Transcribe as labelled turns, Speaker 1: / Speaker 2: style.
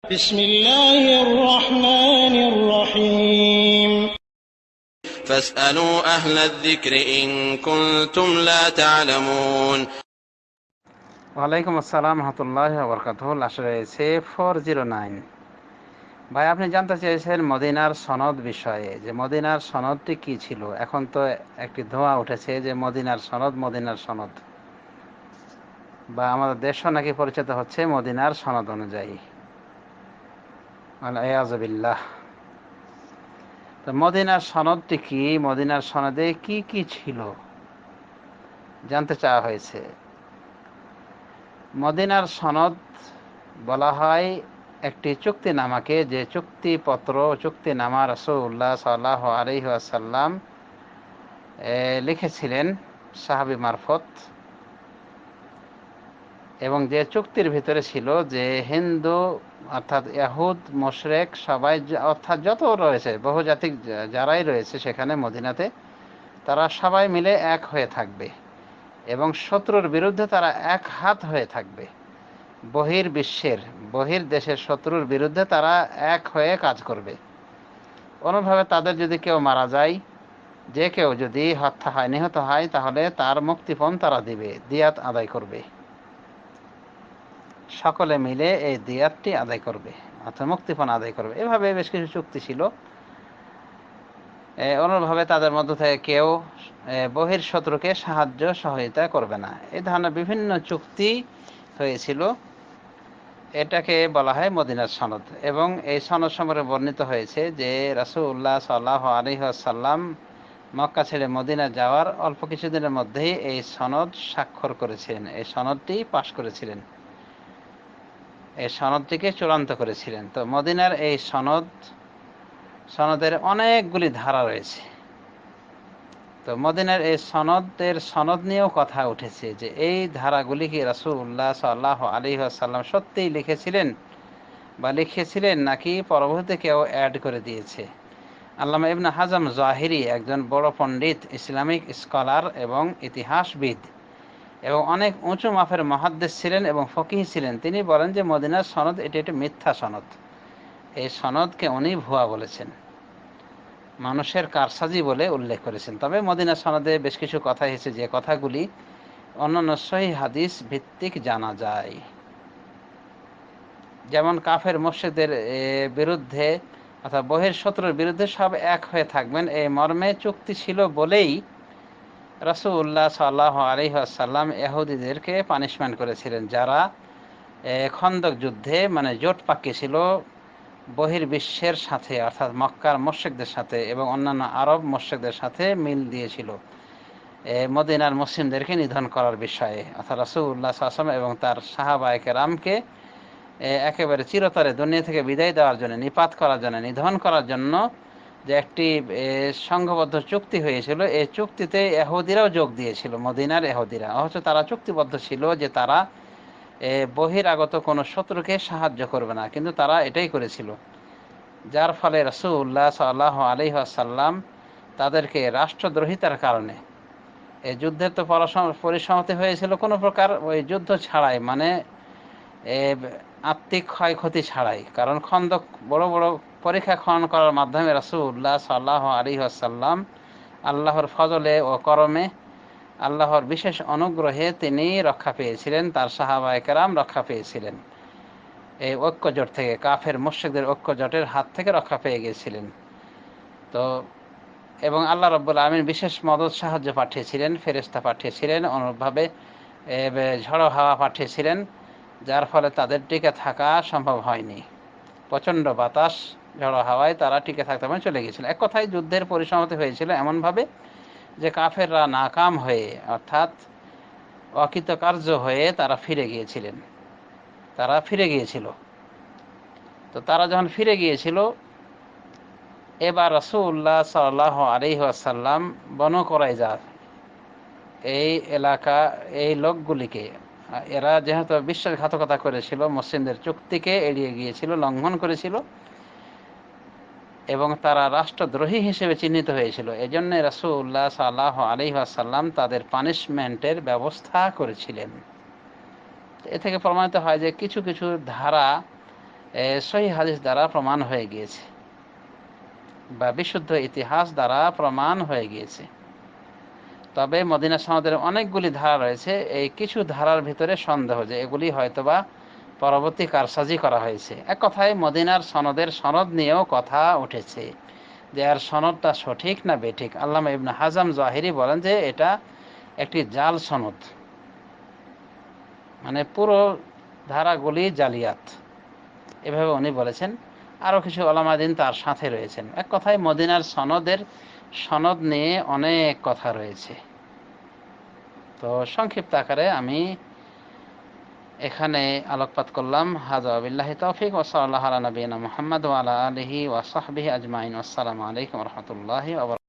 Speaker 1: بسم الله الرحمن الرحيم
Speaker 2: فاسألوا أهل الذكر إن كنتم لا تعلمون।
Speaker 3: ওয়ালাইকুম আসসালাম রহমতুল্লাহি ওয়া বারাকাতুহু। আসলে 409 ভাই, আপনি জানতে চেয়েছেন মদিনার সনদ বিষয়ে, যে মদিনার সনদটি কি ছিল। এখন তো একটি ধোঁয়া উঠেছে যে মদিনার সনদ বা আমাদের দেশও নাকি পরিচিত হচ্ছে মদিনার সনদ অনুযায়ী। আল-ইয়াযুবিল্লাহ। তো মদিনার সনদটি কি, মদিনার সনদে কি কি ছিল জানতে চাওয়া হয়েছে। মদিনার সনদ বলা হয় একটি চুক্তিনামাকে, যে চুক্তিপত্র চুক্তিনামা রাসূলুল্লাহ সাল্লাল্লাহু আলাইহি ওয়াসাল্লাম লিখেছিলেন সাহাবী মারফত, এবং যে চুক্তির ভিতরে ছিল যে হিন্দু অর্থাৎ ইহুদ মুশরিক সবাই, অর্থাৎ যত রয়েছে বহুজাতিক যারাই রয়েছে সেখানে মদিনাতে, তারা সবাই মিলে এক হয়ে থাকবে এবং শত্রুর বিরুদ্ধে তারা এক হাত হয়ে থাকবে। বহির্দেশের শত্রুর বিরুদ্ধে তারা এক হয়ে কাজ করবে। কোনোভাবে তাদের যদি কেউ মারা যায়, যে কেউ যদি হত্যা হয়, নিহত হয়, তাহলে তার মুক্তিপণ তারা দিবে, দিয়াত আদায় করবে। সকলে মিলে এই দিয়াতটি আদায় করবে, অর্থাৎ মুক্তিপণ আদায় করবে। এভাবে বেশ কিছু চুক্তি ছিল। অনুরূপভাবে তাদের মধ্য থেকে কেউ বহির্শত্রুকে সাহায্য সহযোগিতা করবে না। এই ধরনের বিভিন্ন চুক্তি হয়েছিল। এটাকে বলা হয় মদিনার সনদ। এবং এই সনদ সম্পর্কে বর্ণিত হয়েছে যে রাসূলুল্লাহ সাল্লাল্লাহু আলাইহি ওয়াসাল্লাম মক্কা ছেড়ে মদিনা যাওয়ার অল্প কিছুদিনের মধ্যেই এই সনদ স্বাক্ষর করেছিলেন, এই সনদটি পাশ করেছিলেন, এই সনদটিকে চূড়ান্ত করেছিলেন। তো মদিনার এই সনদের অনেকগুলি ধারা রয়েছে। তো মদিনার এই সনদ নিয়েও কথা উঠেছে যে এই ধারাগুলি কি রাসূলুল্লাহ সাল্লাল্লাহু আলাইহি ওয়াসাল্লাম সত্যিই লিখেছিলেন নাকি পরবর্তীতে কেউ অ্যাড করে দিয়েছে। আল্লামা ইবনে হাজম জাহিরি একজন বড় পণ্ডিত, ইসলামিক স্কলার এবং ইতিহাসবিদ, এবং অনেক উঁচু মাপের মুহাদ্দিস ছিলেন এবং ফকিহ ছিলেন। তিনি বলেন যে মদিনার সনদ এটি একটি মিথ্যা সনদ। এই সনদকে উনি ভুয়া বলেছেন, মানুষের কারসাজি বলে উল্লেখ করেছেন। তবে মদিনার সনদে বেশ কিছু কথা এসেছে, যে কথাগুলি অন্যান্য সহিহ হাদিস ভিত্তিক জানা যায়। যেমন কাফের মুশরিকদের বিরুদ্ধে অর্থাৎ বহির্শত্রুর বিরুদ্ধে সব এক হয়ে থাকবেন, এই মর্মে চুক্তি ছিল বলেই রাসূলুল্লাহ সাল্লাল্লাহু আলাইহি ওয়াসাল্লাম ইহুদিদেরকে পানিশমেন্ট করেছিলেন, যারা খন্দক যুদ্ধে মানে জোট পাকিয়েছিল বহির্বিশ্বের সাথে, অর্থাৎ মক্কার মুশরিকদের সাথে এবং অন্যান্য আরব মুশরিকদের সাথে মিল দিয়েছিল মদিনার মুসলিমদেরকে নিধন করার বিষয়ে। অর্থাৎ রাসূলুল্লাহ সাল্লাল্লাহু আলাইহি ওয়াসাল্লাম এবং তার সাহাবায়ে কেরামকে একেবারে চিরতরে দুনিয়া থেকে বিদায় দেওয়ার জন্য, নিপাত করার জন্য, নিধন করার জন্য যে একটি সংঘবদ্ধ চুক্তি হয়েছিল, এই চুক্তিতে ইহুদিরাও যোগ দিয়েছিল, মদিনার ইহুদিরা। অথচ তারা চুক্তিবদ্ধ ছিল যে তারা বহিরাগত কোনো শত্রুকে সাহায্য করবে না, কিন্তু তারা এটাই করেছিল। যার ফলে রাসূলুল্লাহ সাল্লাল্লাহু আলাইহি ওয়াসাল্লাম তাদেরকে রাষ্ট্রদ্রোহিতার কারণে, এই যুদ্ধের তো পরিসমাপ্তি হয়েছিল কোনো প্রকার ওই যুদ্ধ ছাড়াই, মানে আত্মিক ক্ষয়ক্ষতি ছাড়াই। কারণ খন্দক বড় বড় পরীক্ষা খনন করার মাধ্যমে রাসূলুল্লাহ সাল্লাল্লাহু আলাইহি ওয়াসাল্লাম আল্লাহর ফজলে ও করমে, আল্লাহর বিশেষ অনুগ্রহে তিনি রক্ষা পেয়েছিলেন, তার সাহাবায়ে কেরাম রক্ষা পেয়েছিলেন এই ঐক্যজোট থেকে, কাফের মুশরিকদের ঐক্যজোটের হাত থেকে রক্ষা পেয়ে গিয়েছিলেন। তো এবং আল্লাহ রাব্বুল আলামিন বিশেষ মদদ সাহায্য পাঠিয়েছিলেন, ফেরেশতা পাঠিয়েছিলেন, অনুরূপভাবে ঝড়ো হাওয়া পাঠিয়েছিলেন, যার ফলে তাদের টিকে থাকা সম্ভব হয়নি। প্রচণ্ড বাতাস, ঝড়ো হাওয়ায় তারা টিকে থাকতে পারে চলে গিয়েছিল। এক কথায় যুদ্ধের পরিসমাপ্তি হয়েছিল এমনভাবে যে কাফেররা নাকাম হয়ে, অর্থাৎ অকৃতকার্য হয়ে তারা ফিরে গিয়েছিল। তো তারা যখন ফিরে গিয়েছিল, এবার রাসূলুল্লাহ সাল্লাল্লাহু আলাইহি ওয়াসাল্লাম বনু কুরাইজা এই এলাকা, এই লোকগুলিকে, এরা যেহেতু বিশ্বাসঘাতকতা করেছিল, মুসলিমদের চুক্তিকে এড়িয়ে গিয়েছিল, লঙ্ঘন করেছিল এবং তারা রাষ্ট্রদ্রোহী হিসেবে চিহ্নিত হয়েছিল, এজন্য রাসূলুল্লাহ সাল্লাল্লাহু আলাইহি ওয়াসাল্লাম তাদের পানিশমেন্টের ব্যবস্থা করেছিলেন। এ থেকে প্রমাণিত হয় যে কিছু কিছু ধারা সহিহ হাদিস দ্বারা প্রমাণ হয়ে গিয়েছে বা বিশুদ্ধ ইতিহাস দ্বারা প্রমাণ হয়ে গিয়েছে। তবে মদিনা সনদের অনেকগুলি ধারা রয়েছে, এই কিছু ধারার ভিতরে সন্দেহ যে এগুলি হয়তোবা পরবর্তী কারসাজি করা হয়েছে। এক কথায় মদিনার সনদের সনদ নিয়েও কথা উঠেছে যে আর সনদটা সঠিক না বেঠিক। আল্লামা ইবনে হাজাম জাহিরি বলেন যে এটা একটি জাল সনদ, মানে পুরো ধারাগুলি জালিয়াত, এভাবে উনি বলেছেন। আরও কিছু ওলামা দিন তার সাথে রয়েছেন। এক কথায় মদিনার সনদ নিয়ে অনেক কথা রয়েছে। তো সংক্ষিপ্ত আকারে আমি এখানে আলোকপাত করলাম। হাযা বিল্লাহি তৌফিক ওয়া সাল্লাল্লাহু আলা নবিয়িনা মুহাম্মদ ওয়া আলা আলিহি ওয়া সাহবিহি আজমাইন। আসসালামু আলাইকুম ওয়া রাহমাতুল্লাহি ওয়া বারাকাতুহু।